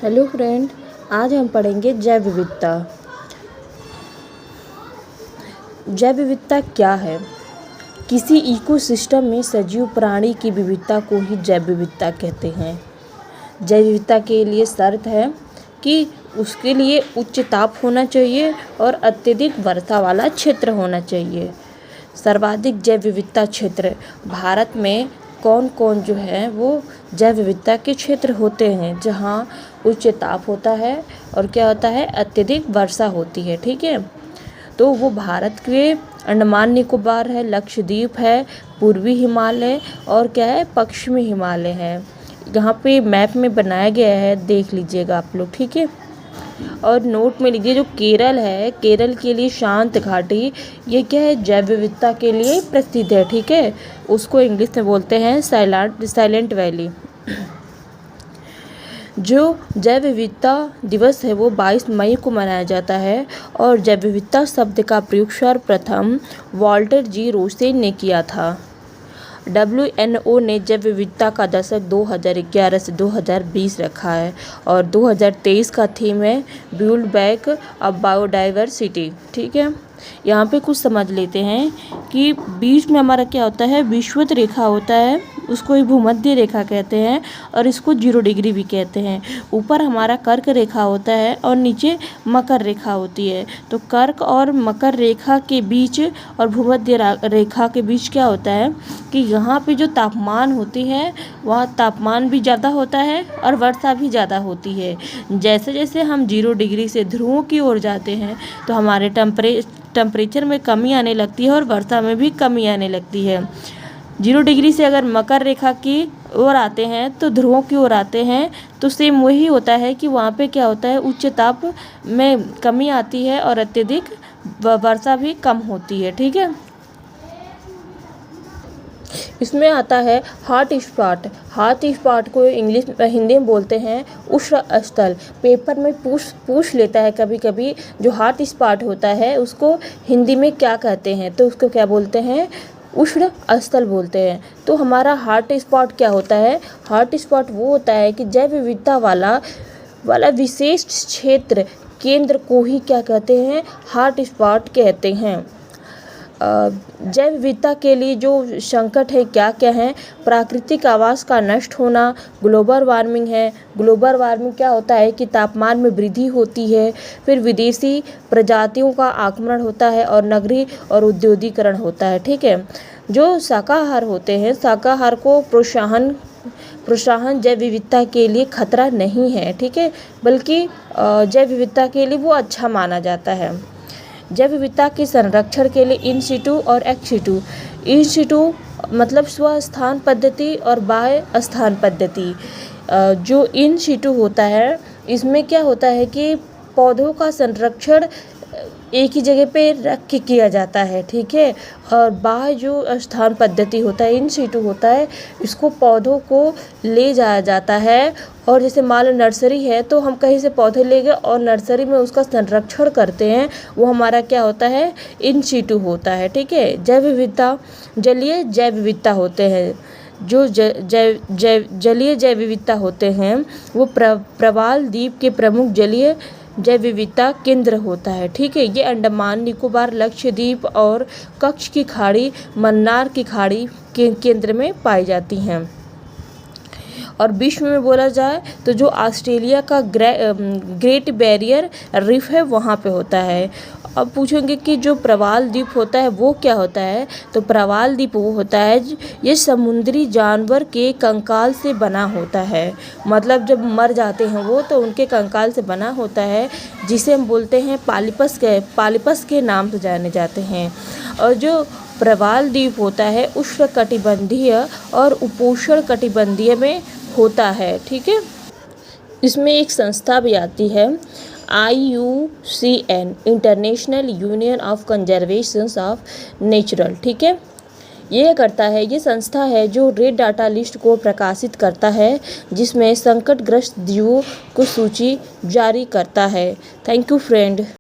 Hello friend, आज हम पढ़ेंगे जैव विविधता। जैव विविधता क्या है? किसी इकोसिस्टम में सजीव प्राणी की विविधता को ही जैव विविधता कहते हैं। जैव विविधता के लिए शर्त है कि उसके लिए उच्च ताप होना चाहिए और अत्यधिक वर्षा वाला क्षेत्र होना चाहिए। सर्वाधिक जैव विविधता क्षेत्र भारत में कौन कौन जो है वो जैव विविधता के क्षेत्र होते हैं जहाँ उच्च ताप होता है और क्या होता है, अत्यधिक वर्षा होती है। ठीक है, तो वो भारत के अंडमान निकोबार है, लक्षद्वीप है, पूर्वी हिमालय और क्या है, पश्चिमी हिमालय है। यहाँ पे मैप में बनाया गया है, देख लीजिएगा आप लोग। ठीक है, और नोट में लीजिए, जो केरल है, केरल के लिए शांत घाटी, ये क्या है, जैव विविधता के लिए प्रसिद्ध है। ठीक है, उसको इंग्लिश में बोलते हैं साइलेंट वैली। जो जैव विविधता दिवस है वो 22 मई को मनाया जाता है और जैव विविधता शब्द का प्रयोग सर्वप्रथम वाल्टर जी रोसेन ने किया था। WNO ने जैव विविधता का दशक 2011 से 2020 रखा है और 2023 का थीम है बिल्ड बैक अ बायोडाइवर्सिटी। ठीक है, यहाँ पे कुछ समझ लेते हैं कि बीच में हमारा क्या होता है, विषुवत रेखा होता है, उसको ही भूमध्य रेखा कहते हैं और इसको 0 डिग्री भी कहते हैं। ऊपर हमारा कर्क रेखा होता है और नीचे मकर रेखा होती है। तो कर्क और मकर रेखा के बीच और भूमध्य रेखा के बीच क्या होता है कि यहाँ पे जो तापमान होती है वहाँ तापमान भी ज़्यादा होता है और वर्षा भी ज़्यादा होती है। जैसे जैसे हम 0 डिग्री से ध्रुवों की ओर जाते हैं तो हमारे टेम्परेचर में कमी आने लगती है और वर्षा में भी कमी आने लगती है। 0 डिग्री से अगर मकर रेखा की ओर आते हैं तो ध्रुवों की ओर आते हैं तो सेम वही होता है कि वहाँ पे क्या होता है, उच्च ताप में कमी आती है और अत्यधिक वर्षा भी कम होती है। ठीक है, इसमें आता है हॉट स्पॉट। हॉट स्पॉट को हिंदी में बोलते हैं उष्ण स्थल। पेपर में पूछ लेता है कभी कभी, जो हॉट स्पॉट होता है उसको हिंदी में क्या कहते हैं, तो उसको क्या बोलते हैं, उष्ण स्थल बोलते हैं। तो हमारा हॉट स्पॉट क्या होता है, हॉट स्पॉट वो होता है कि जैव विविधता वाला विशेष क्षेत्र केंद्र को ही क्या कहते हैं, हॉट स्पॉट कहते हैं। जैव विविधता के लिए जो संकट है क्या क्या है, प्राकृतिक आवास का नष्ट होना, ग्लोबल वार्मिंग है। ग्लोबल वार्मिंग क्या होता है कि तापमान में वृद्धि होती है, फिर विदेशी प्रजातियों का आक्रमण होता है और नगरीय और औद्योगिकरण होता है। ठीक है, जो शाकाहार होते हैं, शाकाहार को प्रोत्साहन जैव विविधता के लिए खतरा नहीं है। ठीक है, बल्कि जैव विविधता के लिए वो अच्छा माना जाता है। जैव विविधता के संरक्षण के लिए इन सिटू और एक्स सिटू। इन सिटू मतलब स्वस्थान पद्धति और बाह्य स्थान पद्धति। जो इन सिटू होता है इसमें क्या होता है कि पौधों का संरक्षण एक ही जगह पे रख के किया जाता है। ठीक है, और बाह्य जो स्थान पद्धति होता है, इन सिटू होता है, इसको पौधों को ले जाया जाता है। और जैसे मान लो नर्सरी है तो हम कहीं से पौधे ले गए और नर्सरी में उसका संरक्षण करते हैं, वो हमारा क्या होता है, इन सिटू होता है। ठीक है, जैव विविधता, जलीय जैव विविधता होते हैं। जो जलीय जैव विविधता होते हैं वो प्रवाल द्वीप के प्रमुख जलीय जैव विविधता केंद्र होता है। ठीक है, ये अंडमान निकोबार, लक्षद्वीप और कच्छ की खाड़ी, मन्नार की खाड़ी के केंद्र में पाई जाती हैं। और विश्व में बोला जाए तो जो ऑस्ट्रेलिया का ग्रेट बैरियर रीफ है वहाँ पे होता है। अब पूछेंगे कि जो प्रवाल द्वीप होता है वो क्या होता है, तो प्रवाल द्वीप वो होता है, ये समुद्री जानवर के कंकाल से बना होता है। मतलब जब मर जाते हैं वो तो उनके कंकाल से बना होता है, जिसे हम बोलते हैं पालिपस के नाम से जाने जाते हैं। और जो प्रवाल द्वीप होता है उष्णकटिबंधीय और उपोष्ण कटिबंधीय में होता है। ठीक है, इसमें एक संस्था भी आती है, IUCN, international union of conservation of natural. ठीक है, ये करता है, ये संस्था है जो रेड डाटा लिस्ट को प्रकाशित करता है, जिसमें संकटग्रस्त जीवों को सूची जारी करता है। Thank you friend.